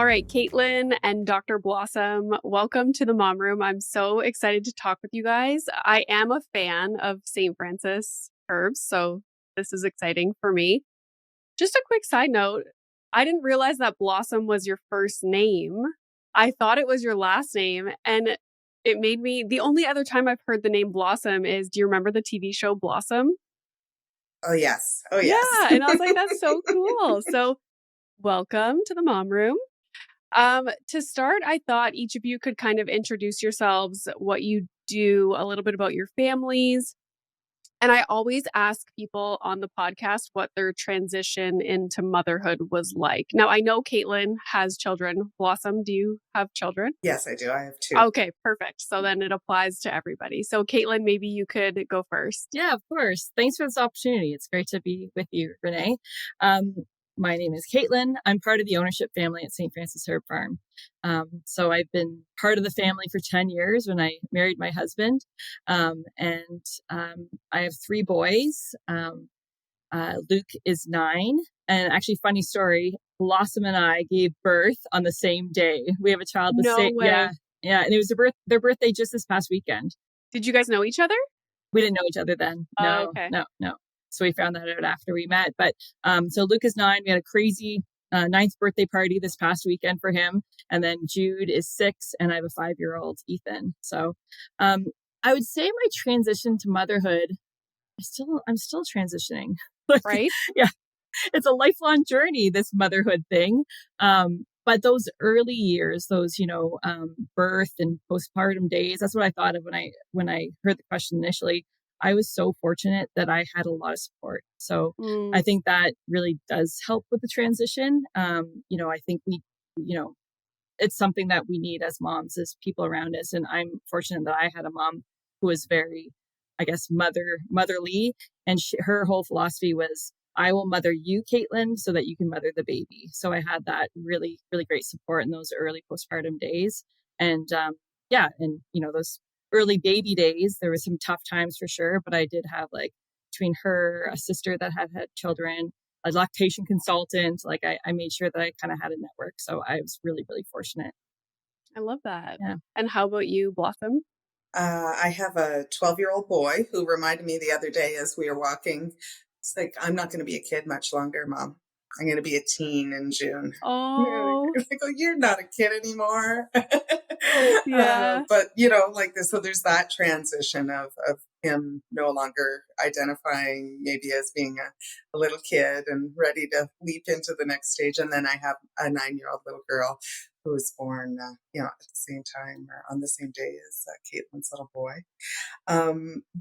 All right, Caitlin and Dr. Blossom, welcome to the Mom Room. I'm so excited to talk with you guys. I am a fan of St. Francis herbs, so this is exciting for me. Just a quick side note, I didn't realize that Blossom was your first name. I thought it was your last name, and it made me, the only other time I've heard the name Blossom is, do you remember the TV show Blossom? Oh, yes. Oh, Yeah, yes. and I was like, that's so cool. So welcome to the Mom Room. To start, I thought each of you could kind of introduce yourselves, what you do, a little bit about your families. And I always ask people on the podcast what their transition into motherhood was like. Now, I know Caitlin has children. Blossom, do you have children? Yes, I do. I have two. Okay, perfect. So then it applies to everybody. So Caitlin, maybe you could go first. Yeah, of course. Thanks for this opportunity. It's great to be with you, Renee. My name is Caitlin. I'm part of the ownership family at St. Francis Herb Farm. So I've been part of the family for 10 years when I married my husband. I have three boys. Luke is 9. And actually, funny story, Blossom and I gave birth on the same day. We have a child the No same. way. Yeah. And it was their birthday just this past weekend. Did you guys know each other? We didn't know each other then. No, okay. no. So we found that out after we met. But so Luke is 9. We had a crazy 9th birthday party this past weekend for him. And then Jude is 6, and I have a 5-year-old, Ethan. So I would say my transition to motherhood, I'm still transitioning. Right? Yeah. It's a lifelong journey, this motherhood thing. But those early years, those, birth and postpartum days, that's what I thought of when I heard the question initially. I was so fortunate that I had a lot of support. So I think that really does help with the transition. I think it's something that we need as moms, as people around us. And I'm fortunate that I had a mom who was very, I guess, motherly. And her whole philosophy was, I will mother you, Caitlin, so that you can mother the baby. So I had that really, really great support in those early postpartum days. And those early baby days, there were some tough times for sure, but I did have between her, a sister that had children, a lactation consultant, I made sure that I kind of had a network. So I was really, really fortunate. I love that. Yeah. And how about you, Blossom? I have a 12-year-old boy who reminded me the other day as we were walking. It's like, I'm not going to be a kid much longer, Mom. I'm going to be a teen in June. Oh, I go, you're not a kid anymore. yeah. So there's that transition of him no longer identifying maybe as being a little kid and ready to leap into the next stage. And then I have a 9-year-old little girl who was born, at the same time or on the same day as Caitlin's little boy.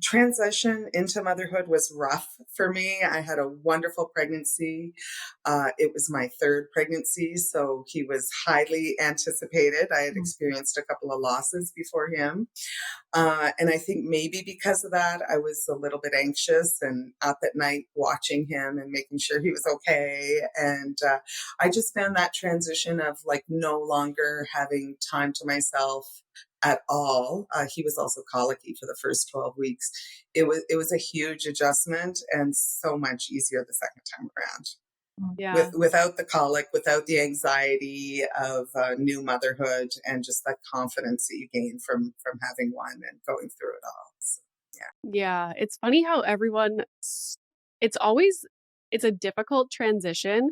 Transition into motherhood was rough for me. I had a wonderful pregnancy. It was my 3rd pregnancy, so he was highly anticipated. I had experienced a couple of losses before him. And I think maybe because of that, I was a little bit anxious and up at night watching him and making sure he was okay. And I just found that transition of no longer having time to myself at all. He was also colicky for the first 12 weeks. It was a huge adjustment and so much easier the second time around. Yeah. Without the colic, without the anxiety of new motherhood, and just that confidence that you gain from having one and going through it all. So, Yeah. It's funny how it's a difficult transition,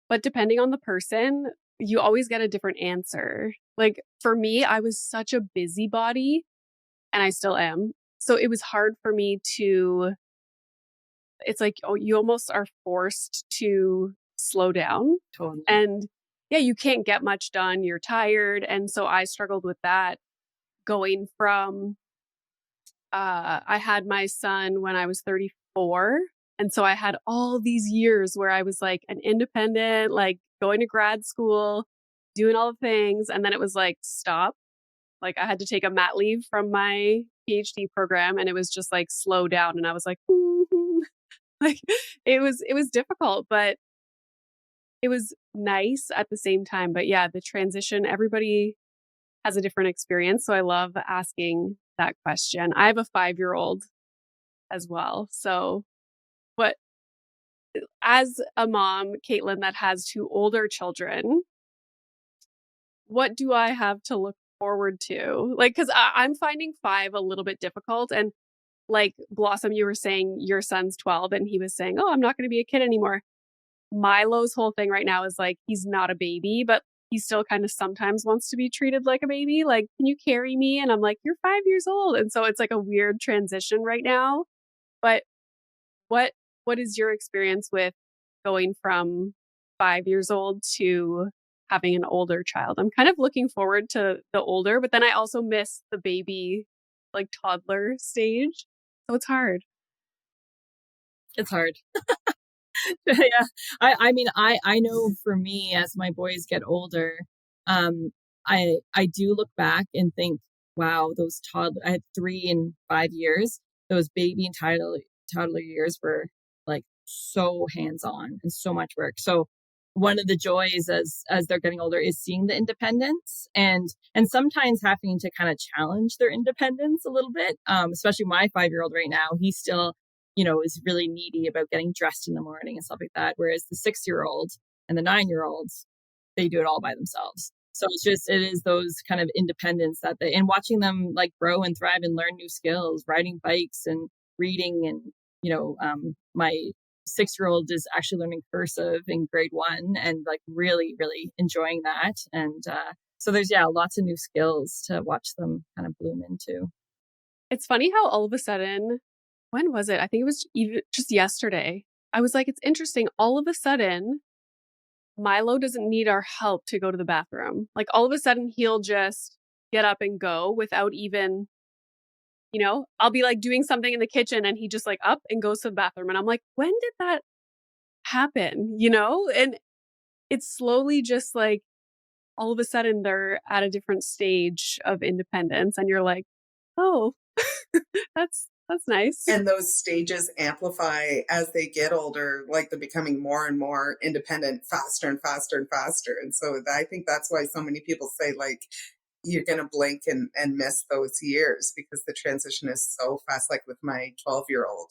but depending on the person, you always get a different answer. Like for me, I was such a busybody, and I still am. So it was hard for me it's like, you almost are forced to slow down. Totally. And yeah, you can't get much done. You're tired. And so I struggled with that going from, I had my son when I was 34. And so I had all these years where I was like an independent, going to grad school, doing all the things. And then it was like, stop. I had to take a mat leave from my PhD program, and it was just slow down. And I was like, it was difficult, but it was nice at the same time. But yeah, the transition, everybody has a different experience. So I love asking that question. I have a 5-year-old as well. So, but as a mom, Caitlin, that has 2 older children, what do I have to look forward to? Like, because I'm finding 5 a little bit difficult. And like Blossom, you were saying your son's 12 and he was saying, oh, I'm not going to be a kid anymore. Milo's whole thing right now is like, he's not a baby, but he still kind of sometimes wants to be treated like a baby. Like, can you carry me? And I'm like, you're 5 years old. And so it's like a weird transition right now. But what what is your experience with going from 5 years old to having an older child? I'm kind of looking forward to the older, but then I also miss the baby, like toddler stage. So it's hard. It's hard. Yeah. I mean, I know for me, as my boys get older, I do look back and think, wow, those I had 3 and 5 years. Those baby and toddler years were like so hands-on and so much work. So one of the joys as they're getting older is seeing the independence and sometimes having to kind of challenge their independence a little bit. Especially my 5-year-old right now, he's still, is really needy about getting dressed in the morning and stuff like that. Whereas the 6-year-old and the 9-year-olds, they do it all by themselves. So it is those kind of independence and watching them like grow and thrive and learn new skills, riding bikes and reading. And, my 6-year-old is actually learning cursive in grade 1 and like really, really enjoying that. And, so there's, lots of new skills to watch them kind of bloom into. It's funny how all of a sudden, when was it? I think it was even just yesterday. I was like, it's interesting. All of a sudden, Milo doesn't need our help to go to the bathroom. Like all of a sudden, he'll just get up and go without even, I'll be like doing something in the kitchen and he just like up and goes to the bathroom. And I'm like, when did that happen? And it's slowly just like all of a sudden they're at a different stage of independence. And you're like, oh, that's nice. And those stages amplify as they get older, like they're becoming more and more independent faster and faster and faster. And so I think that's why so many people say like, you're going to blink and miss those years because the transition is so fast. Like with my 12-year-old,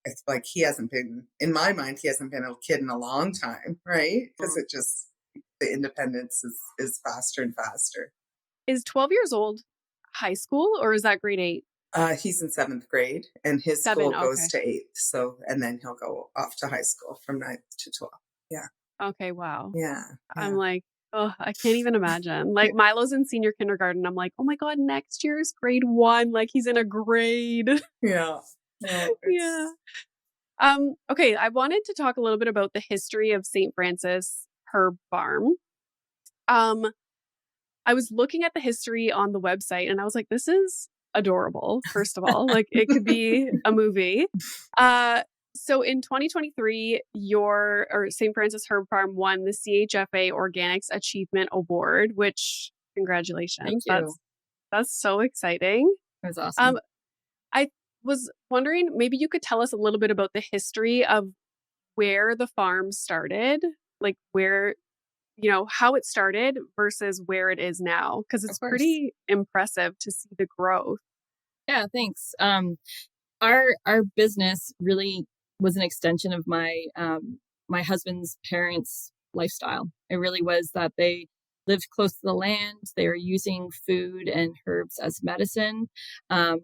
it's like he hasn't been, in my mind, he hasn't been a kid in a long time, right? Because it just, the independence is faster and faster. Is 12 years old high school or is that grade 8? He's in 7th grade and his 7, school goes okay. to 8th. So, and then he'll go off to high school from 9th to 12th. Yeah. Okay, wow. Yeah. I'm like, oh, I can't even imagine. Like Milo's in senior kindergarten. I'm like, oh my God, next year is grade 1. Like he's in a grade. Yeah. Yeah. Okay, I wanted to talk a little bit about the history of St. Francis Herb Farm. I was looking at the history on the website and I was like, this is adorable, first of all. Like it could be a movie. So in 2023, St. Francis Herb Farm won the CHFA Organics Achievement Award, which congratulations. Thank you. That's so exciting. It was awesome. I was wondering, maybe you could tell us a little bit about the history of where the farm started, like where, how it started versus where it is now, because it's pretty impressive to see the growth. Yeah, thanks. Our business really was an extension of my my husband's parents' lifestyle. It really was that they lived close to the land. They were using food and herbs as medicine, and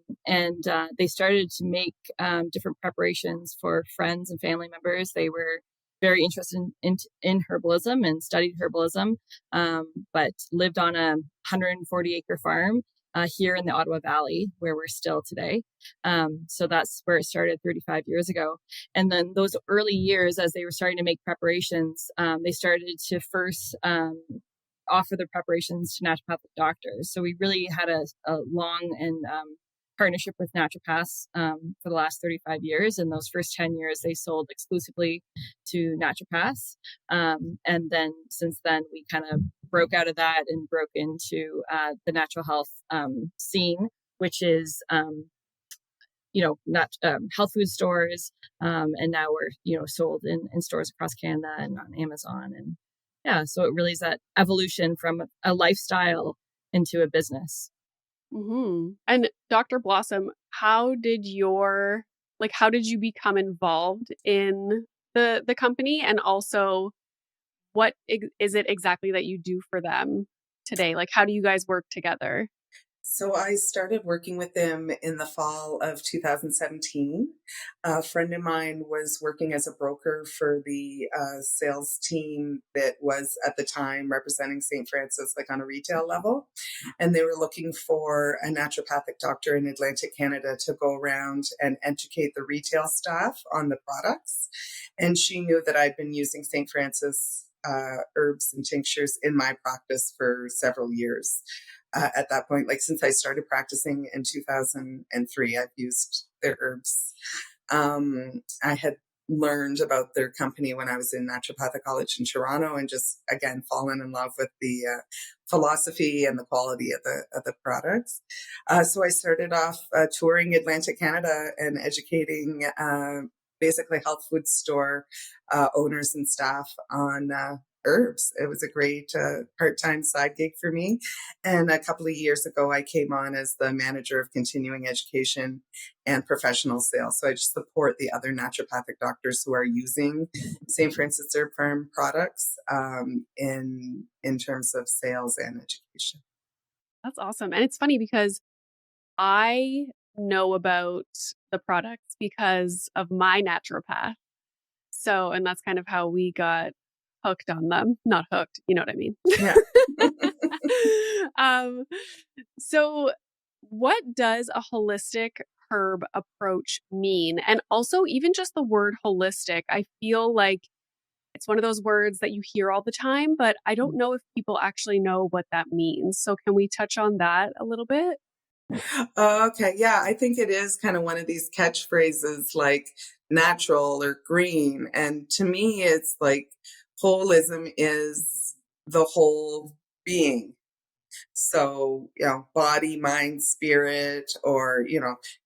they started to make different preparations for friends and family members. They were very interested in herbalism and studied herbalism, but lived on a 140-acre farm here in the Ottawa Valley, where we're still today. So that's where it started 35 years ago. And then those early years, as they were starting to make preparations, they started to first offer the preparations to naturopathic doctors. So we really had a long and partnership with naturopaths for the last 35 years. And those first 10 years, they sold exclusively to naturopaths. And then since then, we kind of broke out of that and broke into the natural health scene, which is, health food stores. And now we're, sold in stores across Canada and on Amazon. And yeah, so it really is that evolution from a lifestyle into a business. Mm-hmm. And Dr. Blossom, how did you become involved in the company? And also, what is it exactly that you do for them? today? Like, how do you guys work together? So I started working with them in the fall of 2017. A friend of mine was working as a broker for the sales team that was at the time representing St. Francis, like on a retail level. And they were looking for a naturopathic doctor in Atlantic Canada to go around and educate the retail staff on the products. And she knew that I'd been using St. Francis herbs and tinctures in my practice for several years. At that point, like since I started practicing in 2003, I've used their herbs. I had learned about their company when I was in naturopathic college in Toronto, and just again fallen in love with the philosophy and the quality of the products. So I started off touring Atlantic Canada and educating basically health food store owners and staff on herbs. It was a great part-time side gig for me. And a couple of years ago, I came on as the manager of continuing education and professional sales. So I just support the other naturopathic doctors who are using St. Francis Herb Farm products in terms of sales and education. That's awesome. And it's funny because I know about the products because of my naturopath. So, and that's kind of how we got hooked on them. Not hooked, you know what I mean? Yeah. um, so what does a holistic herb approach mean? And also, even just the word holistic, I feel like it's one of those words that you hear all the time, but I don't know if people actually know what that means. So, can we touch on that a little bit? Okay. Yeah. I think it is kind of one of these catchphrases like natural or green. And to me, it's like holism is the whole being. So, body, mind, spirit, or,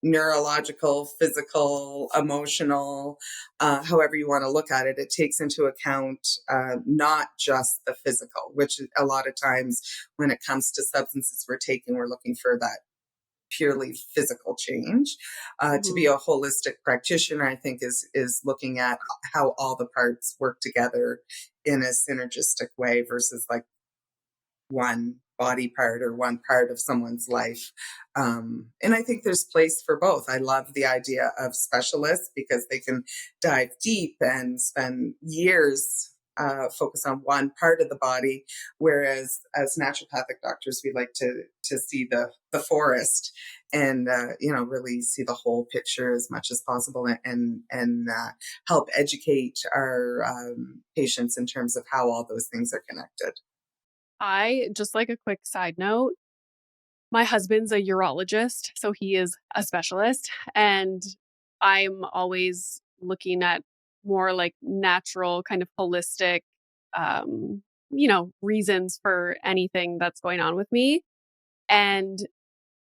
neurological, physical, emotional, however you want to look at it, it takes into account not just the physical, which a lot of times when it comes to substances we're taking, we're looking for that purely physical change. To be Mhm. a holistic practitioner, I think is looking at how all the parts work together in a synergistic way versus like one body part or one part of someone's life. And I think there's place for both. I love the idea of specialists because they can dive deep and spend years focus on one part of the body, whereas as naturopathic doctors, we like to see the forest and really see the whole picture as much as possible and help educate our patients in terms of how all those things are connected. I just like a quick side note. My husband's a urologist, so he is a specialist. And I'm always looking at more like natural, kind of holistic, reasons for anything that's going on with me. And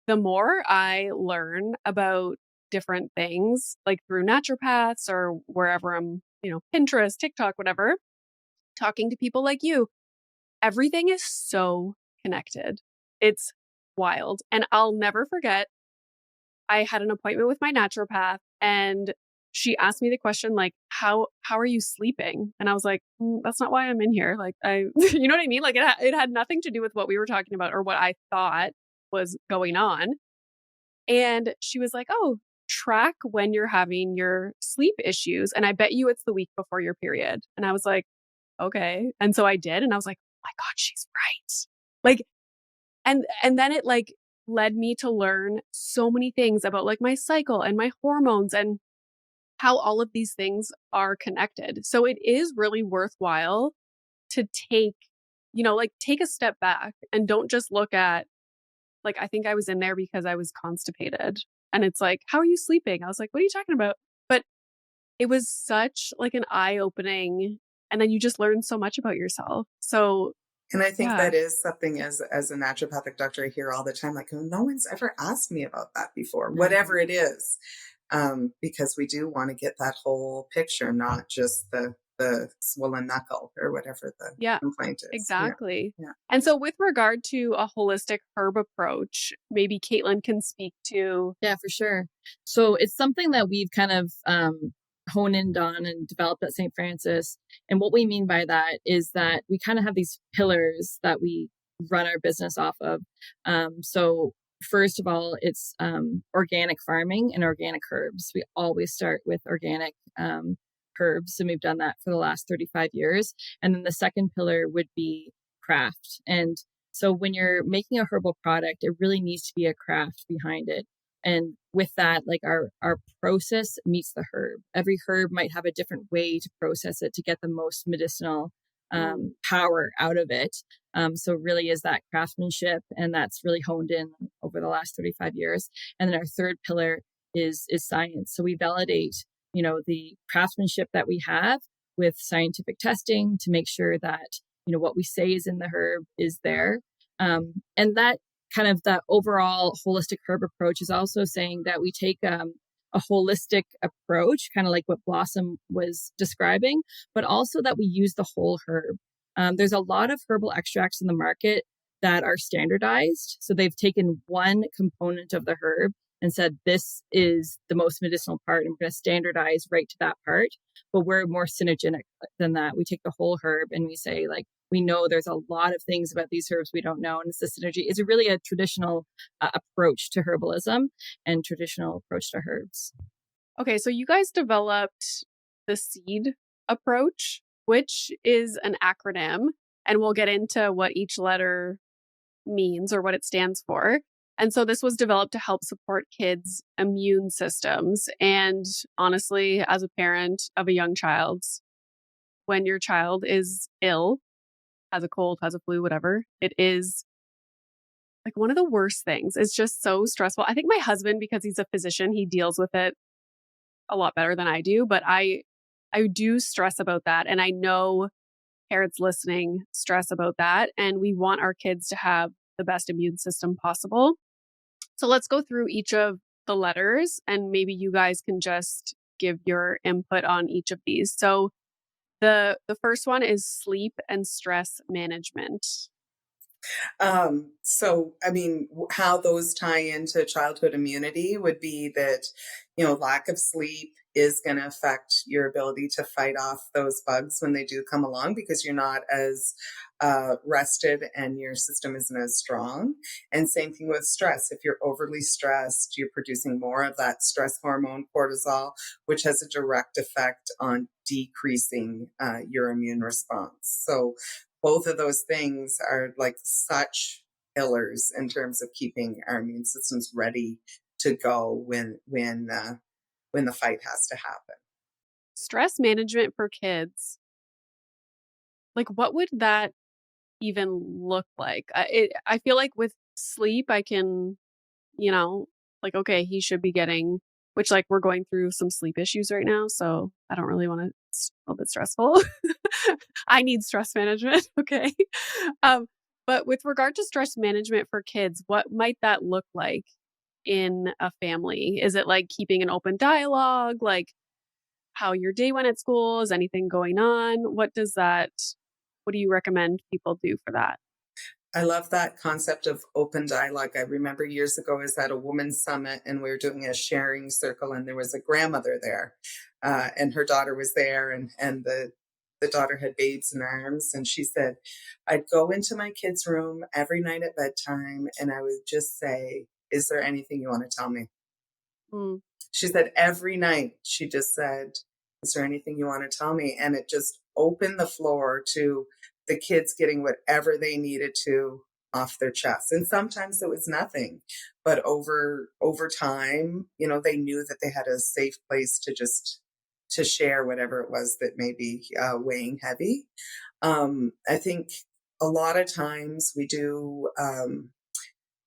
the more I learn about different things, like through naturopaths or wherever I'm, Pinterest, TikTok, whatever, talking to people like you, everything is so connected. It's wild. And I'll never forget, I had an appointment with my naturopath and she asked me the question like, how are you sleeping? And I was like, that's not why I'm in here. Like you know what I mean? Like it had nothing to do with what we were talking about or what I thought was going on. And she was like, oh, track when you're having your sleep issues. And I bet you it's the week before your period. And I was like, okay. And so I did. And I was like, oh my God, she's right. Like, and then it like led me to learn so many things about like my cycle and my hormones and how all of these things are connected. So it is really worthwhile to take a step back and don't just look at, like, I think I was in there because I was constipated. And it's like, how are you sleeping? I was like, what are you talking about? But it was such like an eye opening. And then you just learn so much about yourself. So And I think yeah. that is something as a naturopathic doctor I hear all the time, like, oh, no one's ever asked me about that before, whatever it is. Because we do want to get that whole picture, not just the swollen knuckle or whatever the Yeah, complaint is. Yeah. exactly. Yeah. And so with regard to a holistic herb approach, maybe Caitlin can speak to. Yeah, for sure. So it's something that we've kind of honed in on and developed at St. Francis. And what we mean by that is that we kind of have these pillars that we run our business off of. So first of all, it's organic farming and organic herbs. We always start with organic herbs, and we've done that for the last 35 years. And then the second pillar would be craft. And so when you're making a herbal product, it really needs to be a craft behind it. And with that, like our process meets the herb. Every herb might have a different way to process it to get the most medicinal power out of it. So really is that craftsmanship, and that's really honed in over the last 35 years. And then our third pillar is science. So we validate, the craftsmanship that we have with scientific testing to make sure that, what we say is in the herb is there. And that kind of that overall holistic herb approach is also saying that we take a holistic approach, kind of like what Blossom was describing, but also that we use the whole herb. There's a lot of herbal extracts in the market that are standardized. So they've taken one component of the herb and said, this is the most medicinal part, and we're going to standardize right to that part. But we're more synergistic than that. We take the whole herb and we say, like, we know there's a lot of things about these herbs we don't know. And it's the synergy. It's really a traditional approach to herbalism and traditional approach to herbs. Okay, so you guys developed the SEED approach, which is an acronym, and we'll get into what each letter means or what it stands for. And so this was developed to help support kids' immune systems. And honestly, as a parent of a young child, when your child is ill, has a cold, has a flu, whatever, it is like one of the worst things. It's just so stressful. I think my husband, because he's a physician, he deals with it a lot better than I do, but I do stress about that. And I know parents listening stress about that. And we want our kids to have the best immune system possible. So let's go through each of the letters, and maybe you guys can just give your input on each of these. So the first one is sleep and stress management. So, I mean, how those tie into childhood immunity would be that, lack of sleep is going to affect your ability to fight off those bugs when they do come along, because you're not as rested and your system isn't as strong. And same thing with stress. If you're overly stressed, you're producing more of that stress hormone, cortisol, which has a direct effect on decreasing your immune response. So both of those things are like such pillars in terms of keeping our immune systems ready to go when the fight has to happen. Stress management for kids. Like, what would that even look like? I feel like with sleep, I can, like, okay, he should be getting, which, like, we're going through some sleep issues right now. So I don't really want to, it's a little bit stressful. I need stress management. Okay. But with regard to stress management for kids, what might that look like in a family? Is it like keeping an open dialogue? Like, how your day went at school? Is anything going on? What do you recommend people do for that? I love that concept of open dialogue. I remember years ago I was at a women's summit and we were doing a sharing circle, and there was a grandmother there, and her daughter was there, and the daughter had babes in arms, and she said, I'd go into my kids' room every night at bedtime and I would just say, is there anything you want to tell me? Mm. She said every night, she just said, is there anything you want to tell me? And it just opened the floor to the kids getting whatever they needed to off their chest. And sometimes it was nothing, but over time, they knew that they had a safe place to share whatever it was that may be weighing heavy. I think a lot of times we do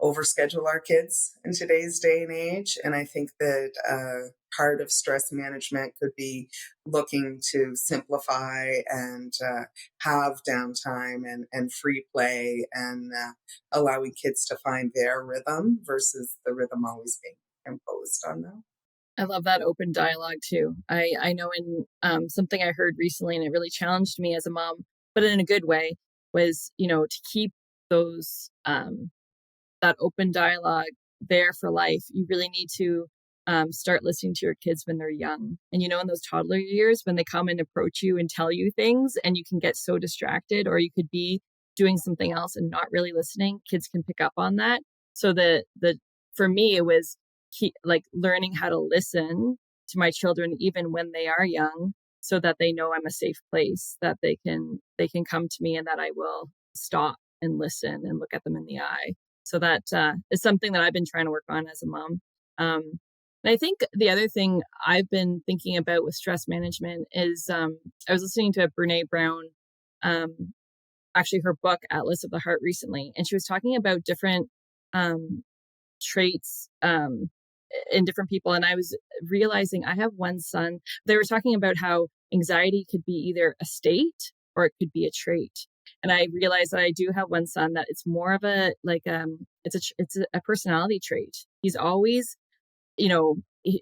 overschedule our kids in today's day and age. And I think that part of stress management could be looking to simplify and have downtime and free play, and allowing kids to find their rhythm versus the rhythm always being imposed on them. I love that open dialogue too. I know in something I heard recently, and it really challenged me as a mom, but in a good way, was, to keep those that open dialogue there for life. You really need to start listening to your kids when they're young. And, in those toddler years, when they come and approach you and tell you things, and you can get so distracted, or you could be doing something else and not really listening, kids can pick up on that. So for me, it was like learning how to listen to my children even when they are young, so that they know I'm a safe place, that they can come to me and that I will stop and listen and look at them in the eye. So that is something that I've been trying to work on as a mom. And I think the other thing I've been thinking about with stress management is I was listening to Brene Brown, actually her book Atlas of the Heart recently, and she was talking about different traits in different people. And I was realizing I have one son. They were talking about how anxiety could be either a state or it could be a trait. And I realized that I do have one son that it's more of a like it's a personality trait. He's always,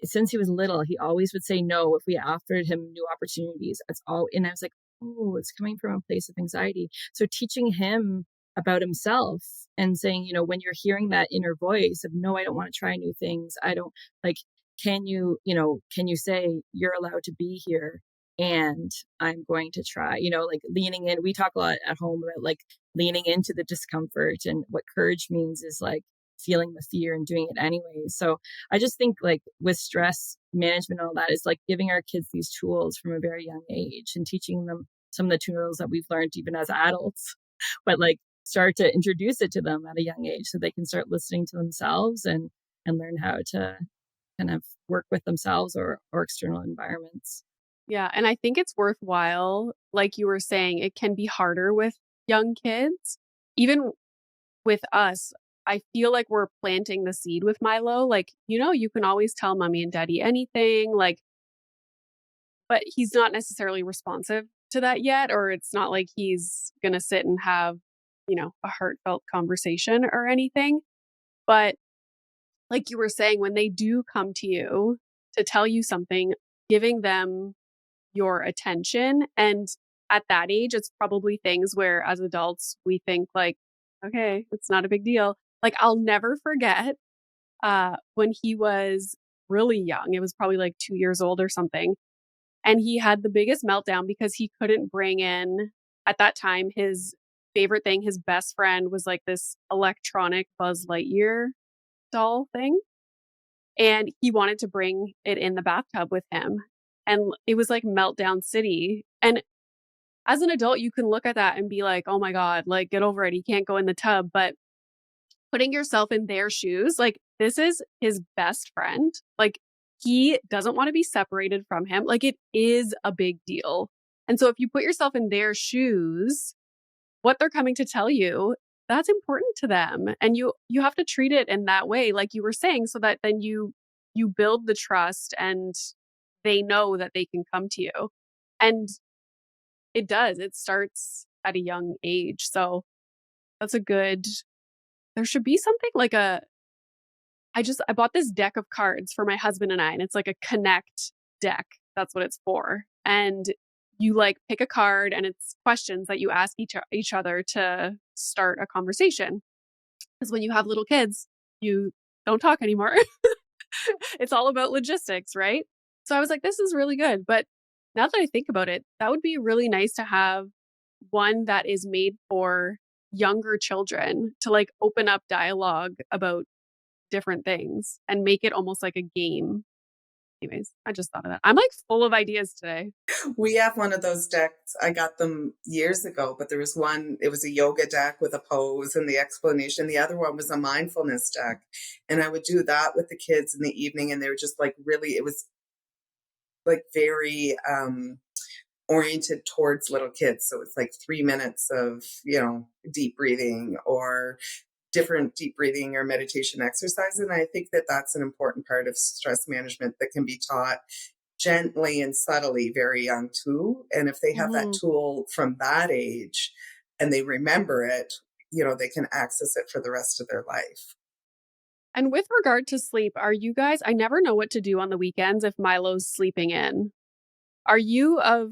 since he was little, he always would say no if we offered him new opportunities. And I was like, oh, it's coming from a place of anxiety. So teaching him about himself and saying, when you're hearing that inner voice of, no, I don't want to try new things. I don't like, can you say you're allowed to be here and I'm going to try, like leaning in. We talk a lot at home about like leaning into the discomfort, and what courage means is like feeling the fear and doing it anyway. So I just think like with stress management, all that is like giving our kids these tools from a very young age and teaching them some of the tools that we've learned even as adults, but like start to introduce it to them at a young age so they can start listening to themselves and learn how to kind of work with themselves or external environments. Yeah. And I think it's worthwhile, like you were saying, it can be harder with young kids. Even with us, I feel like we're planting the seed with Milo. Like, you can always tell mommy and daddy anything, like, but he's not necessarily responsive to that yet. Or it's not like he's going to sit and have, a heartfelt conversation or anything. But like you were saying, when they do come to you to tell you something, giving them your attention. And at that age, it's probably things where as adults, we think like, okay, it's not a big deal. Like I'll never forget when he was really young. It was probably like 2 years old or something. And he had the biggest meltdown because he couldn't bring in, at that time, his favorite thing. His best friend was like this electronic Buzz Lightyear doll thing. And he wanted to bring it in the bathtub with him. And it was like meltdown city. And as an adult, you can look at that and be like, oh my God, like get over it. He can't go in the tub. But putting yourself in their shoes, like this is his best friend. Like he doesn't want to be separated from him. Like it is a big deal. And so if you put yourself in their shoes, what they're coming to tell you, that's important to them. And you have to treat it in that way, like you were saying, so that then you build the trust and they know that they can come to you. And it starts at a young age. So that's there should be something like I bought this deck of cards for my husband and I, and it's like a connect deck. That's what it's for. And you like pick a card and it's questions that you ask each other to start a conversation. Because when you have little kids, you don't talk anymore. It's all about logistics, right? So I was like, this is really good. But now that I think about it, that would be really nice to have one that is made for younger children to like open up dialogue about different things and make it almost like a game. Anyways, I just thought of that. I'm like full of ideas today. We have one of those decks. I got them years ago, but there was one, it was a yoga deck with a pose and the explanation. The other one was a mindfulness deck. And I would do that with the kids in the evening. And they were just like really, it was like very oriented towards little kids. So it's like 3 minutes of, deep breathing or different deep breathing or meditation exercises. And I think that that's an important part of stress management that can be taught gently and subtly very young too. And if they have that tool from that age and they remember it, they can access it for the rest of their life. And with regard to sleep, are you guys, I never know what to do on the weekends if Milo's sleeping in. Are you of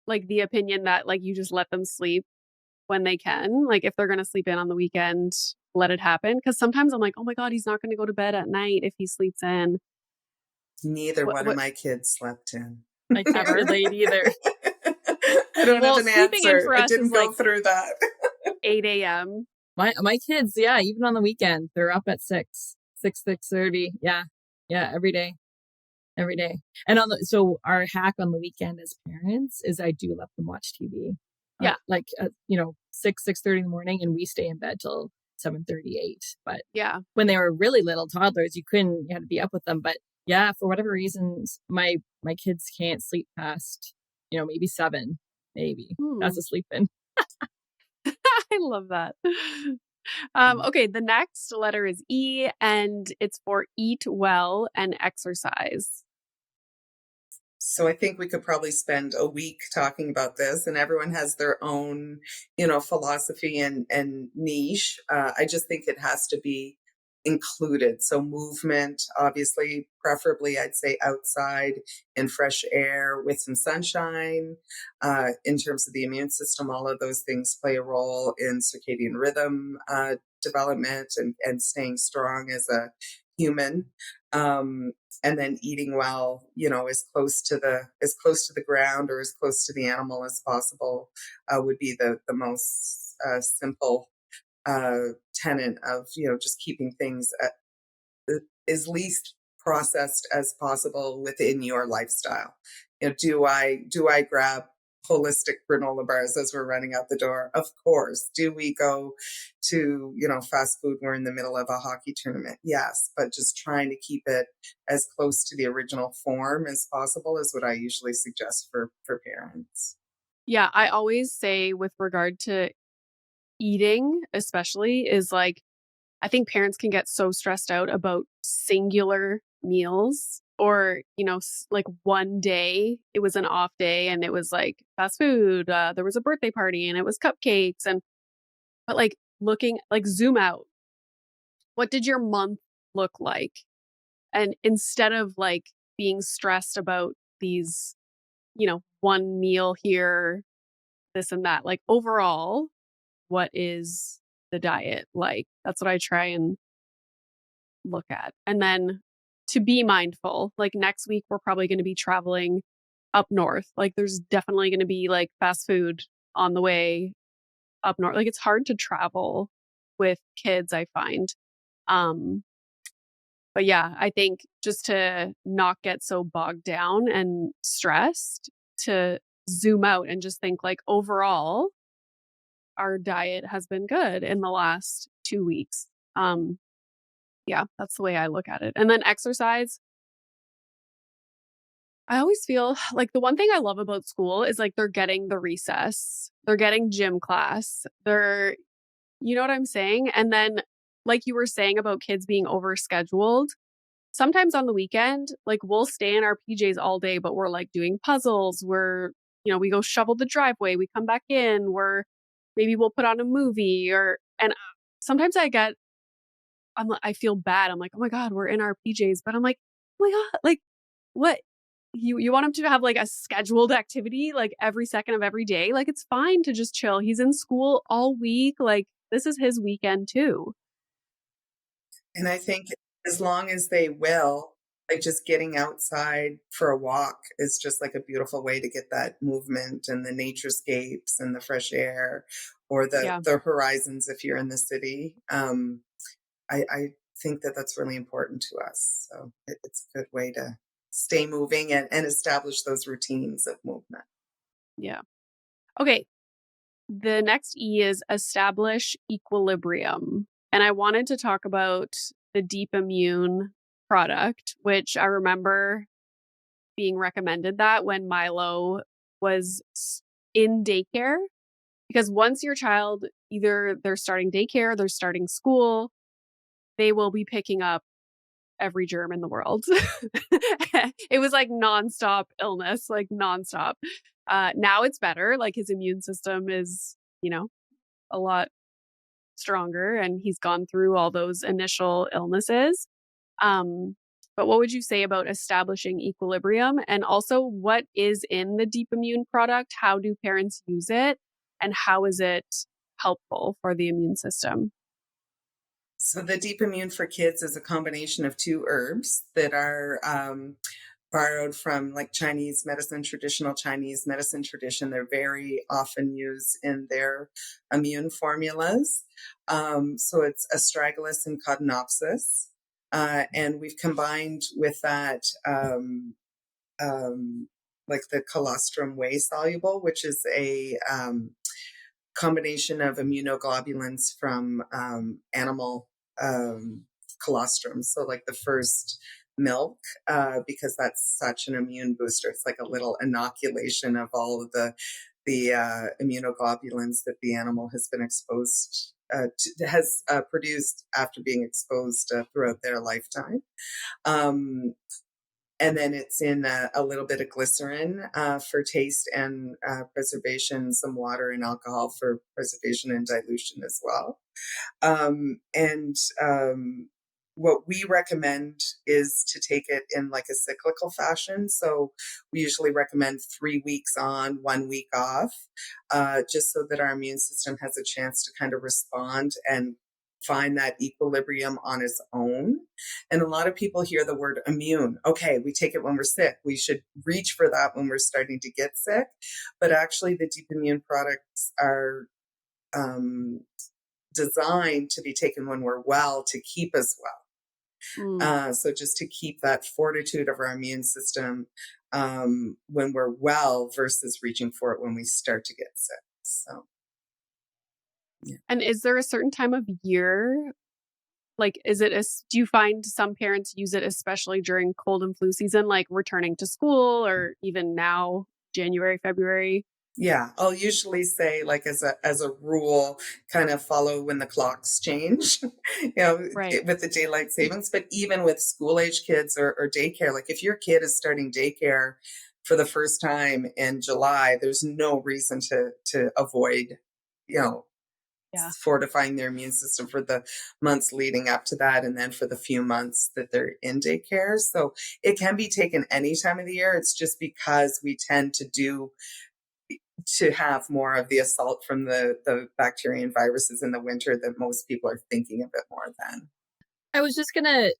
like the opinion that like you just let them sleep when they can? Like if they're going to sleep in on the weekend, let it happen? Because sometimes I'm like, oh my God, he's not going to go to bed at night if he sleeps in. Neither one of my kids slept in. I can't relate either. I don't have an sleeping answer. in for us I didn't is go like, through that. 8 a.m. My kids, yeah, even on the weekend, they're up at 6:30. Yeah. Yeah, every day. Every day. And so our hack on the weekend as parents is I do let them watch TV. Yeah. 6:30 in the morning, and we stay in bed till 7:38. But Yeah. when they were really little toddlers, you had to be up with them. But yeah, for whatever reasons, my kids can't sleep past, maybe 7, maybe. That's a sleep in. I love that. Okay, the next letter is E, and it's for eat well and exercise. So I think we could probably spend a week talking about this, and everyone has their own, philosophy and niche. I just think it has to be included. So movement, obviously, preferably, I'd say outside in fresh air with some sunshine. In terms of the immune system, all of those things play a role in circadian rhythm development and staying strong as a human. And then eating well, as close to the ground or as close to the animal as possible would be the most simple tenet of just keeping things as least processed as possible within your lifestyle. Do I grab holistic granola bars as we're running out the door? Of course. Do we go to fast food? We're in the middle of a hockey tournament, yes, but just trying to keep it as close to the original form as possible is what I usually suggest for parents. Yeah, I always say with regard to eating, especially, is like, I think parents can get so stressed out about singular meals or, like one day it was an off day and it was like fast food. There was a birthday party and it was cupcakes. But like zoom out. What did your month look like? And instead of like being stressed about these, one meal here, this and that, like overall, what is the diet like? That's what I try and look at. And then to be mindful, like next week, we're probably going to be traveling up north. Like there's definitely going to be like fast food on the way up north. Like it's hard to travel with kids, I find. Um, but yeah, I think just to not get so bogged down and stressed, to zoom out and just think like overall, our diet has been good in the last 2 weeks. Yeah, that's the way I look at it. And then exercise, I always feel like the one thing I love about school is like they're getting the recess, they're getting gym class, you know what I'm saying? And then, like you were saying about kids being overscheduled, sometimes on the weekend, like we'll stay in our PJs all day, but we're like doing puzzles. We go shovel the driveway, we come back in, maybe we'll put on a movie and sometimes I feel bad. I'm like, oh my God, we're in our PJs. But I'm like, oh my God, like what? You want him to have like a scheduled activity like every second of every day? Like it's fine to just chill. He's in school all week. Like this is his weekend too. And I think as long as they will, like just getting outside for a walk is just like a beautiful way to get that movement and the naturescapes and the fresh air or Yeah. the horizons if you're in the city. I think that that's really important to us. So it's a good way to stay moving and establish those routines of movement. Yeah. Okay. The next E is establish equilibrium. And I wanted to talk about the Deep Immune product, which I remember being recommended that when Milo was in daycare. Because once your child, either they're starting daycare, they're starting school, they will be picking up every germ in the world. It was like nonstop illness, like nonstop. Now it's better. Like his immune system is, a lot stronger and he's gone through all those initial illnesses. Um, but what would you say about establishing equilibrium? And also, what is in the Deep Immune product? How do parents use it? And how is it helpful for the immune system? So the Deep Immune for Kids is a combination of two herbs that are borrowed from like Chinese medicine, traditional Chinese medicine tradition. They're very often used in their immune formulas. So it's astragalus and codonopsis. And we've combined with that like the colostrum whey soluble, which is a combination of immunoglobulins from animal colostrum. So like the first milk, because that's such an immune booster. It's like a little inoculation of all of the immunoglobulins that the animal has been exposed has produced after being exposed throughout their lifetime. And then it's in a little bit of glycerin for taste and preservation, some water and alcohol for preservation and dilution as well. And what we recommend is to take it in like a cyclical fashion. So we usually recommend 3 weeks on, 1 week off, just so that our immune system has a chance to kind of respond and find that equilibrium on its own. And a lot of people hear the word immune. Okay, we take it when we're sick. We should reach for that when we're starting to get sick. But actually, the deep immune products are designed to be taken when we're well to keep us well. So just to keep that fortitude of our immune system when we're well versus reaching for it when we start to get sick. So, yeah. And is there a certain time of year? Like, do you find some parents use it especially during cold and flu season, like returning to school or even now, January, February? Yeah, I'll usually say, like, as a rule, kind of follow when the clocks change, Right. with the daylight savings. But even with school age kids or daycare, like if your kid is starting daycare for the first time in July, there's no reason to avoid, Yeah. fortifying their immune system for the months leading up to that, and then for the few months that they're in daycare. So it can be taken any time of the year. It's just because we tend to have more of the assault from the bacteria and viruses in the winter that most people are thinking a bit more than. I was just gonna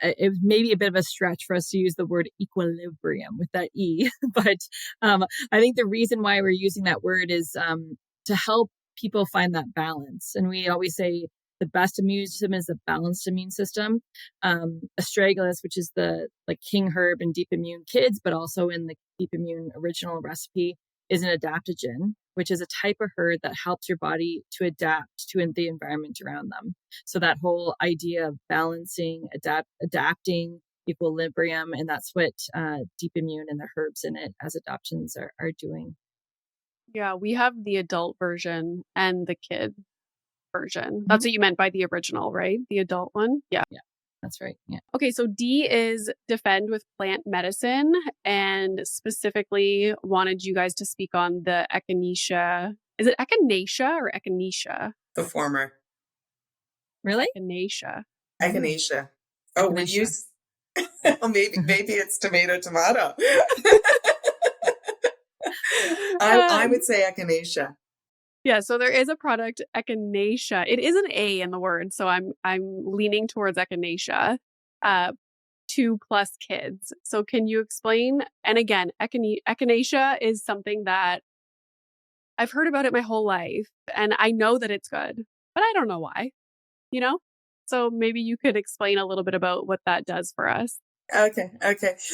it was maybe a bit of a stretch for us to use the word equilibrium with that E, but I think the reason why we're using that word is to help people find that balance. And we always say the best immune system is a balanced immune system. Astragalus, which is the like king herb in deep immune kids, but also in the deep immune original recipe, is an adaptogen, which is a type of herb that helps your body to adapt to the environment around them. So that whole idea of balancing, adapting, equilibrium, and that's what deep immune and the herbs in it as adaptogens are doing. Yeah, we have the adult version and the kid version. That's what you meant by the original, right? The adult one? Yeah. Yeah, that's right. Yeah. Okay, so D is defend with plant medicine, and specifically wanted you guys to speak on the echinacea. Is it echinacea or echinacea? The former. Really? Echinacea. Echinacea. Oh, we Echinacea. use maybe it's tomato. I would say echinacea. Yeah, so there is a product, echinacea. It is an A in the word, so I'm leaning towards echinacea. 2+ kids. So can you explain? And again, echinacea is something that I've heard about it my whole life, and I know that it's good, but I don't know why, you know? So maybe you could explain a little bit about what that does for us. Okay.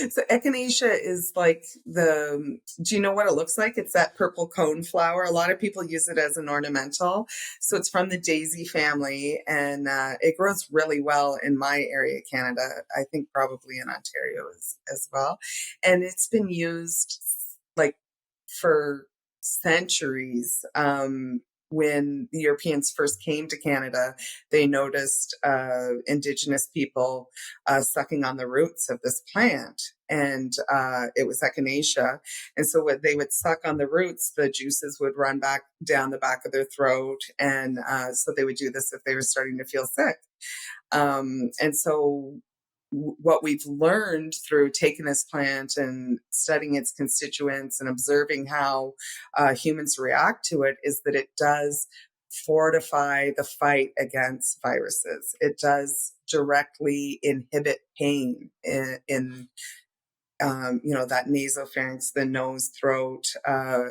So echinacea is like do you know what it looks like? It's that purple cone flower. A lot of people use it as an ornamental. So it's from the daisy family, and it grows really well in my area, Canada. I think probably in Ontario as well. And it's been used like for centuries. When the Europeans first came to Canada, they noticed Indigenous people sucking on the roots of this plant. And it was echinacea. And so when they would suck on the roots, the juices would run back down the back of their throat. And so they would do this if they were starting to feel sick. And so what we've learned through taking this plant and studying its constituents and observing how humans react to it is that it does fortify the fight against viruses. It does directly inhibit pain in that nasopharynx, the nose, throat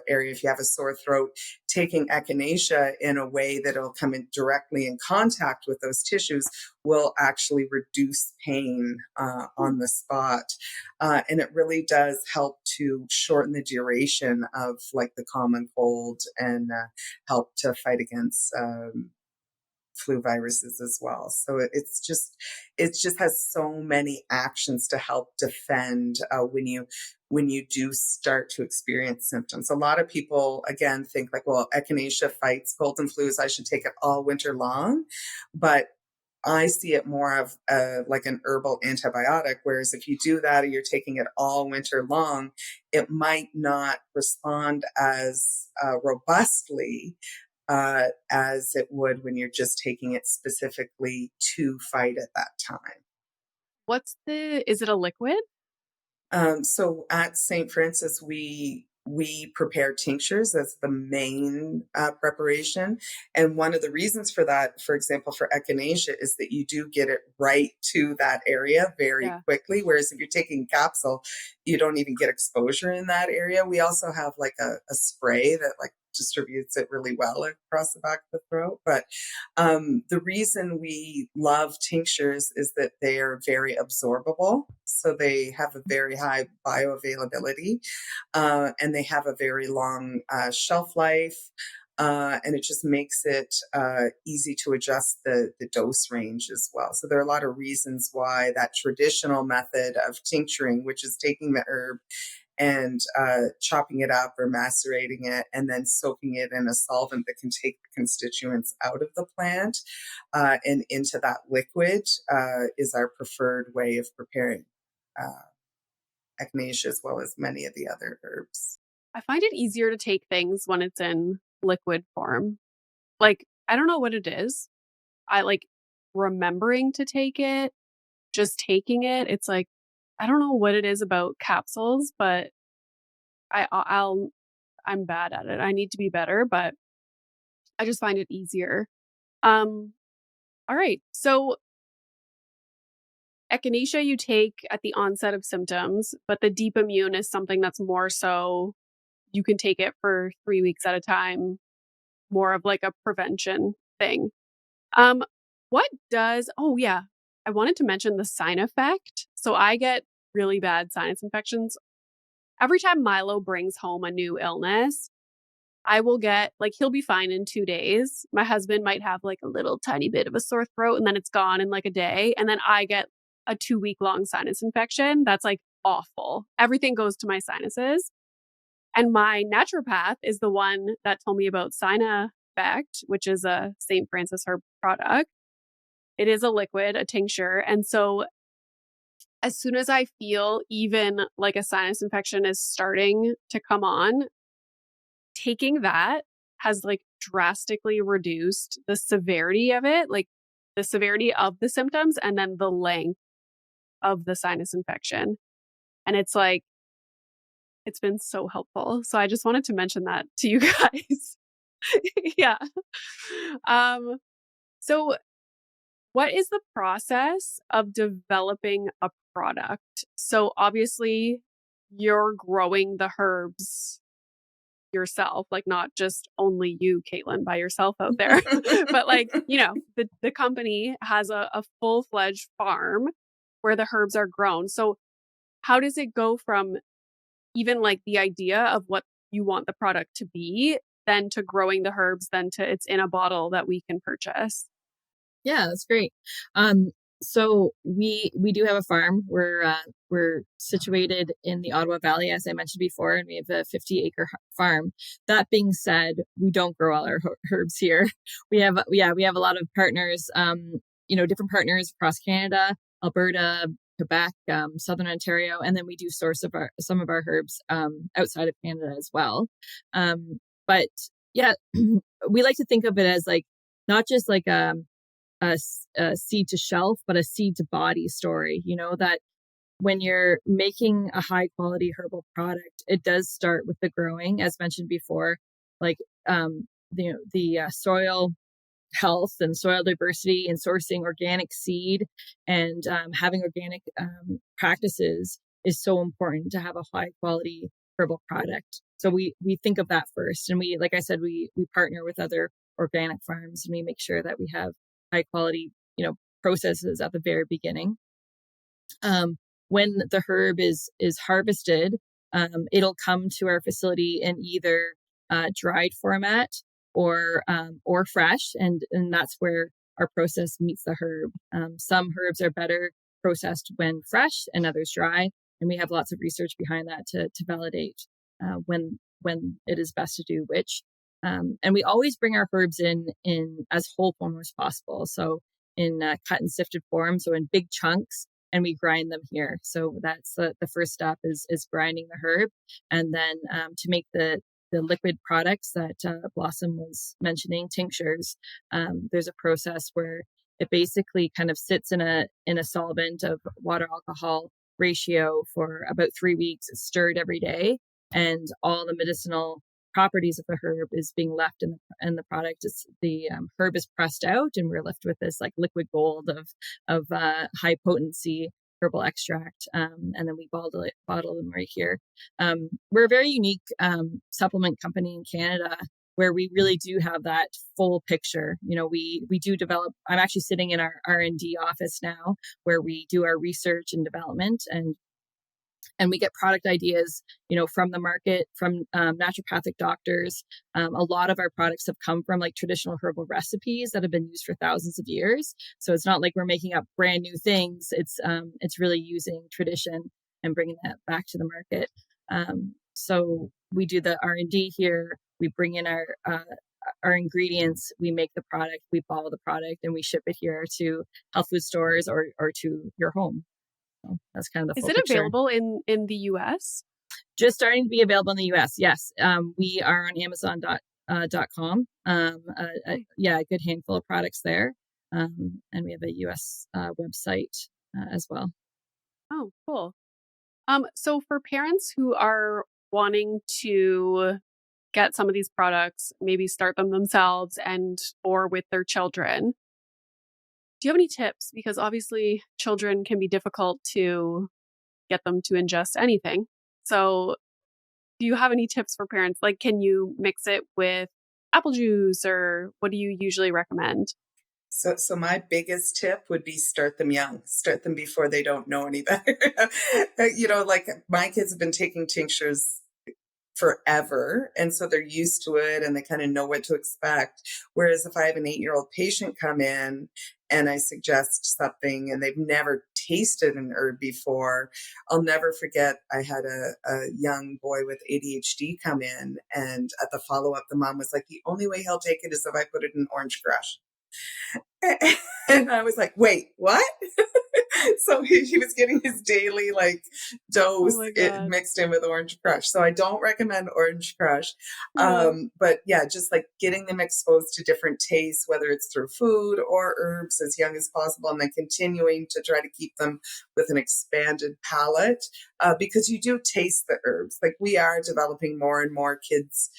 area. If you have a sore throat, taking echinacea in a way that it'll come in directly in contact with those tissues will actually reduce pain on the spot. And it really does help to shorten the duration of like the common cold and help to fight against flu viruses as well. So it just has so many actions to help defend when you do start to experience symptoms. A lot of people again think like, well, echinacea fights colds and flus, I should take it all winter long, but I see it more of like an herbal antibiotic, whereas if you do that or you're taking it all winter long, it might not respond as robustly as it would when you're just taking it specifically to fight at that time. Is it a liquid? So at St. Francis, we prepare tinctures. That's the main preparation. And one of the reasons for that, for example, for echinacea, is that you do get it right to that area very quickly. Whereas if you're taking capsule, you don't even get exposure in that area. We also have like a spray that like distributes it really well across the back of the throat. But the reason we love tinctures is that they are very absorbable. So they have a very high bioavailability and they have a very long shelf life. And it just makes it easy to adjust the dose range as well. So there are a lot of reasons why that traditional method of tincturing, which is taking the herb and chopping it up or macerating it and then soaking it in a solvent that can take the constituents out of the plant and into that liquid is our preferred way of preparing echinacea as well as many of the other herbs. I find it easier to take things when it's in liquid form. Like, I don't know what it is. I like remembering to take it, just taking it. It's like, I don't know what it is about capsules, but I'm bad at it. I need to be better, but I just find it easier. All right. So echinacea you take at the onset of symptoms, but the deep immune is something that's more so you can take it for 3 weeks at a time, more of like a prevention thing. Oh yeah, I wanted to mention the sign effect. So I get really bad sinus infections. Every time Milo brings home a new illness, I will get like, he'll be fine in 2 days. My husband might have like a little tiny bit of a sore throat and then it's gone in like a day. And then I get a 2-week long sinus infection. That's like awful. Everything goes to my sinuses. And my naturopath is the one that told me about Effect, which is a St. Francis herb product. It is a liquid, a tincture. And so as soon as I feel even like a sinus infection is starting to come on, taking that has like drastically reduced the severity of it, like the severity of the symptoms and then the length of the sinus infection. And it's like, it's been so helpful. So I just wanted to mention that to you guys. Yeah. So what is the process of developing a product? So obviously you're growing the herbs yourself, like not just only you, Caitlin, by yourself out there, but like, the company has a full-fledged farm where the herbs are grown. So how does it go from even like the idea of what you want the product to be, then to growing the herbs, then to it's in a bottle that we can purchase? Yeah, that's great. So we do have a farm. We're situated in the Ottawa Valley, as I mentioned before, and we have a 50-acre farm. That being said, we don't grow all our herbs here. We have a lot of partners. Different partners across Canada, Alberta, Quebec, Southern Ontario, and then we do source some of our herbs outside of Canada as well. But yeah, we like to think of it as like not just like a seed to shelf, but a seed to body story. That when you're making a high quality herbal product, it does start with the growing, as mentioned before, like the soil health and soil diversity and sourcing organic seed and having organic practices is so important to have a high quality herbal product. So we think of that first. And we, like I said, we partner with other organic farms, and we make sure that we have high quality, processes at the very beginning. When the herb is harvested, it'll come to our facility in either dried format or fresh, and that's where our process meets the herb. Some herbs are better processed when fresh, and others dry, and we have lots of research behind that to validate when it is best to do which. And we always bring our herbs in as whole form as possible, so in cut and sifted form, so in big chunks, and we grind them here. So that's the first step is grinding the herb. And then to make the liquid products that Blossom was mentioning, tinctures, there's a process where it basically kind of sits in a solvent of water alcohol ratio for about 3 weeks. It's stirred every day, and all the medicinal properties of the herb is being left in the product. It's the herb is pressed out, and we're left with this like liquid gold of high potency herbal extract, and then we bottle them right here. We're a very unique supplement company in Canada, where we really do have that full picture. We do develop. I'm actually sitting in our R&D office now, where we do our research and development, and we get product ideas, from the market, from naturopathic doctors. A lot of our products have come from like traditional herbal recipes that have been used for thousands of years. So it's not like we're making up brand new things. It's really using tradition and bringing that back to the market. So we do the R&D here. We bring in our ingredients. We make the product. We bottle the product, and we ship it here to health food stores or to your home. So that's kind of the full picture. Is it available in the US? Just starting to be available in the US. Yes. We are on Amazon.com. A good handful of products there. And we have a US website as well. Oh, cool. So for parents who are wanting to get some of these products, maybe start them themselves or with their children, do you have any tips? Because obviously children can be difficult to get them to ingest anything. So do you have any tips for parents? Like, can you mix it with apple juice, or what do you usually recommend? So my biggest tip would be start them young. Start them before they don't know any better. Like my kids have been taking tinctures forever, and so they're used to it and they kind of know what to expect. Whereas if I have an 8-year-old patient come in and I suggest something and they've never tasted an herb before, I'll never forget, I had a young boy with ADHD come in, and at the follow-up the mom was like, the only way he'll take it is if I put it in orange crush. And I was like, wait, what? So he was getting his daily dose mixed in with orange crush. So I don't recommend orange crush. But yeah, just like getting them exposed to different tastes, whether it's through food or herbs, as young as possible, and then continuing to try to keep them with an expanded palate, because you do taste the herbs. Like we are developing more and more kids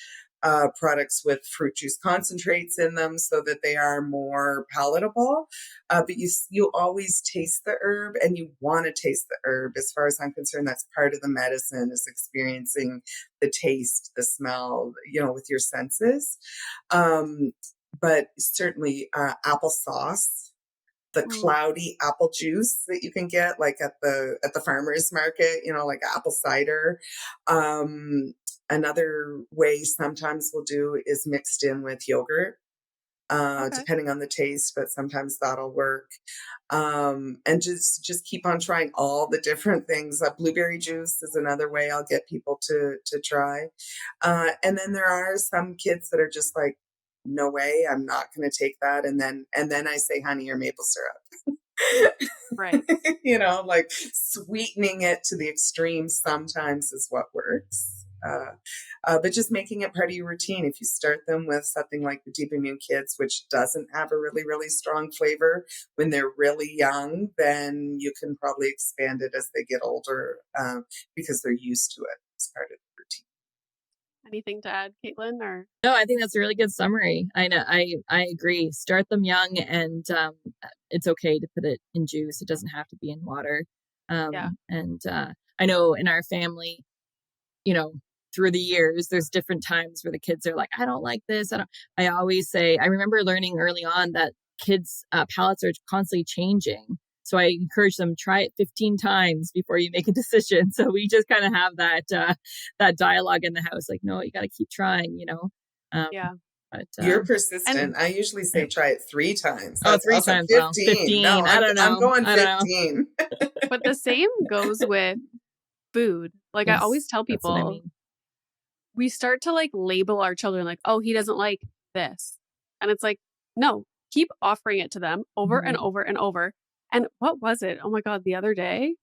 products with fruit juice concentrates in them so that they are more palatable. But you always taste the herb, and you want to taste the herb. As far as I'm concerned, that's part of the medicine, is experiencing the taste, the smell, with your senses. But certainly applesauce, the cloudy apple juice that you can get like at the farmer's market, like apple cider. Another way sometimes we'll do is mixed in with yogurt, depending on the taste, but sometimes that'll work. And just keep on trying all the different things. Blueberry juice is another way I'll get people to try. And then there are some kids that are just like, no way, I'm not going to take that. And then I say honey or maple syrup. Right. Like sweetening it to the extreme sometimes is what works. But just making it part of your routine. If you start them with something like the Deep Immune Kids, which doesn't have a really, really strong flavor when they're really young, then you can probably expand it as they get older, because they're used to it as part of the routine. Anything to add, Caitlin? Or no, I think that's a really good summary. I know, I agree. Start them young, and it's okay to put it in juice. It doesn't have to be in water. And I know in our family, through the years, there's different times where the kids are like, I don't like this. I always say, I remember learning early on that kids' palates are constantly changing. So I encourage them, try it 15 times before you make a decision. So we just kind of have that dialogue in the house, like, no, you got to keep trying, Um, Yeah. but You're And persistent. I usually say try it 3 times. oh, That's three awesome. times. Well, 15. No, 15. I don't I'm know. going I don't know. 15. but the same goes with food. Like I always Yes, tell that's what I people, mean. we start to like label our children like, oh, he doesn't like this. And it's like, no, keep offering it to them over and Mhm. over and over. And what was it? Oh my God, the other day.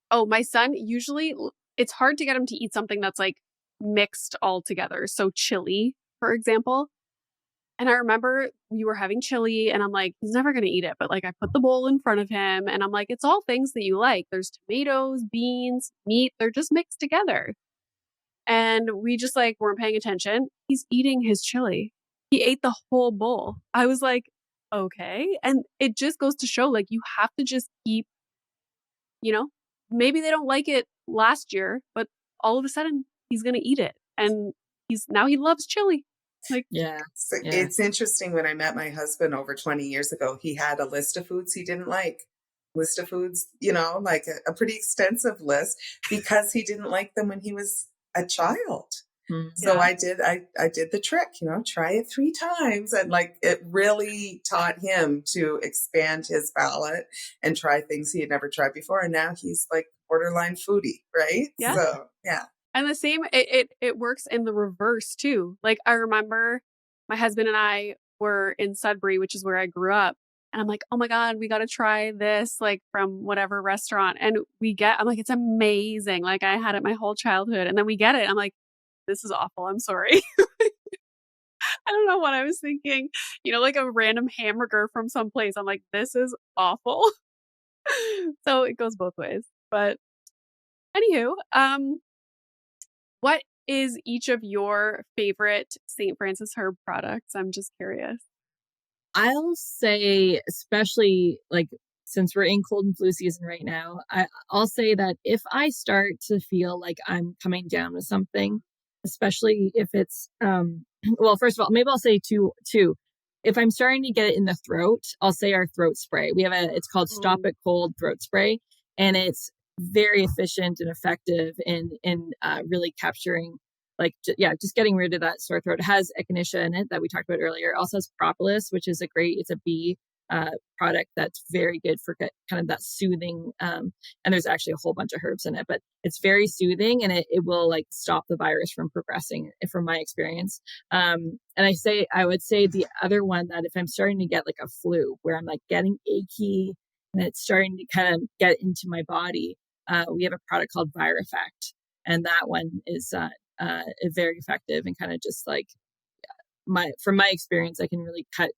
Oh, my son usually, it's hard to get him to eat something that's like mixed all together. So chili, for example. And I remember we were having chili and I'm like, he's never going to eat it. But like, I put the bowl in front of him and I'm like, it's all things that you like. There's tomatoes, beans, meat. They're just mixed together. And we just like weren't paying attention. He's eating his chili. He ate the whole bowl. I was like, okay. And it just goes to show like you have to just keep, you know, maybe they don't like it last year, but all of a sudden he's going to eat it. And he loves chili. Like, Yeah. So Yeah. it's interesting. When I met my husband over 20 years ago, he had a list of foods he didn't like. List of foods, like a pretty extensive list because he didn't like them when he was a child. So yeah. I did the trick, try it 3 times. And like, it really taught him to expand his palate and try things he had never tried before. And now he's like borderline foodie, right? Yeah. So, yeah. And the same, it works in the reverse too. Like I remember my husband and I were in Sudbury, which is where I grew up. And I'm like, oh my God, we got to try this like from whatever restaurant. And I'm like, it's amazing. Like I had it my whole childhood. And then we get it. I'm like, this is awful. I'm sorry. I don't know what I was thinking. Like a random hamburger from someplace. I'm like, this is awful. So it goes both ways. But anywho, what is each of your favorite St. Francis herb products? I'm just curious. I'll say, especially like since we're in cold and flu season right now, I'll say that if I start to feel like I'm coming down with something, especially if it's, well, first of all, maybe I'll say two. If I'm starting to get it in the throat, I'll say our throat spray. It's called Stop It Cold throat spray, and it's very efficient and effective in really capturing just getting rid of that sore throat. It has echinacea in it that we talked about earlier. It also has propolis, which is it's a bee product that's very good for kind of that soothing. And there's actually a whole bunch of herbs in it, but it's very soothing and it will like stop the virus from progressing from my experience. And I would say the other one that if I'm starting to get like a flu where I'm like getting achy and it's starting to kind of get into my body, we have a product called Vireffect. And that one is very effective and kind of just like from my experience, I can really cut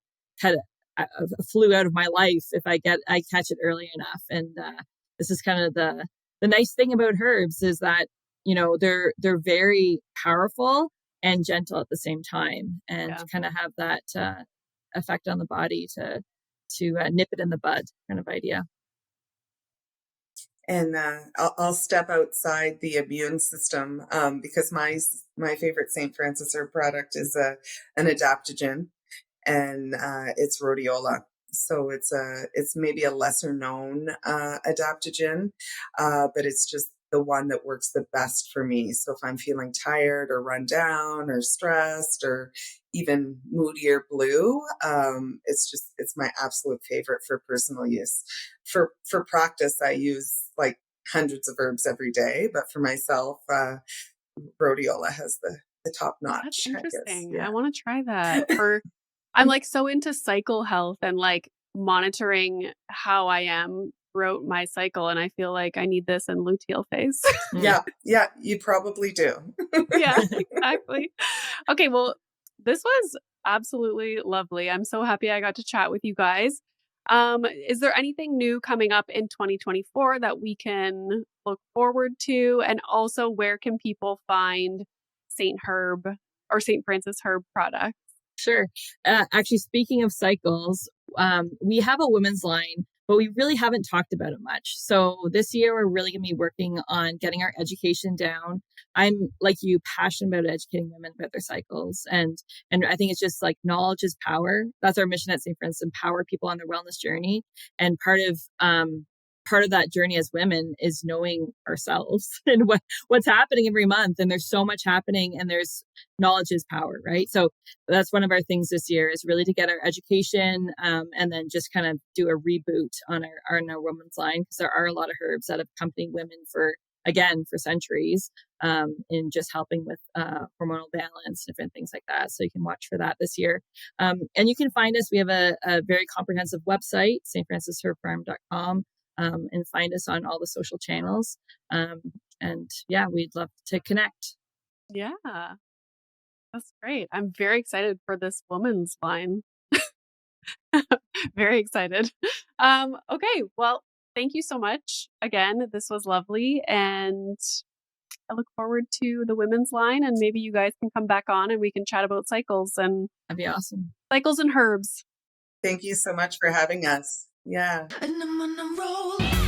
a flu out of my life if I catch it early enough. And this is kind of the nice thing about herbs is that they're very powerful and gentle at the same time, and kind of have that effect on the body to nip it in the bud kind of idea. And I'll step outside the immune system because my favorite St. Francis herb product is an adaptogen, and it's rhodiola. So it's maybe a lesser known adaptogen, but it's just the one that works the best for me. So if I'm feeling tired or run down or stressed or even moody or blue, it's my absolute favorite for personal use. For practice, I use like hundreds of herbs every day, but for myself, rhodiola has the top That's notch, I guess. interesting. Yeah. I want to try that. I'm like so into cycle health and like monitoring how I am throughout my cycle. And I feel like I need this in luteal phase. Yeah, you probably do. Yeah, exactly. Okay, well, this was absolutely lovely. I'm so happy I got to chat with you guys. Is there anything new coming up in 2024 that we can look forward to? And also, where can people find St. Herb or St. Francis Herb products? Sure. Actually, speaking of cycles, we have a women's line but we really haven't talked about it much. So this year, we're really going to be working on getting our education down. I'm, like you, passionate about educating women about their cycles. And I think it's just like knowledge is power. That's our mission at St. Francis, empower people on their wellness journey. And part of that journey as women is knowing ourselves and what's happening every month. And there's so much happening, and there's knowledge is power, right? So that's one of our things this year, is really to get our education, and then just kind of do a reboot on our women's line, because there are a lot of herbs that have accompanied women for centuries, in just helping with hormonal balance, different things like that. So you can watch for that this year. And you can find us. We have a very comprehensive website, stfrancisherbfarm.com. And find us on all the social channels. And yeah, we'd love to connect. Yeah, that's great. I'm very excited for this woman's line. Very excited. Okay, well, thank you so much. Again, this was lovely. And I look forward to the women's line, and maybe you guys can come back on and we can chat about cycles and That'd be awesome. Cycles and herbs. Thank you so much for having us. Yeah. And I'm on a roll.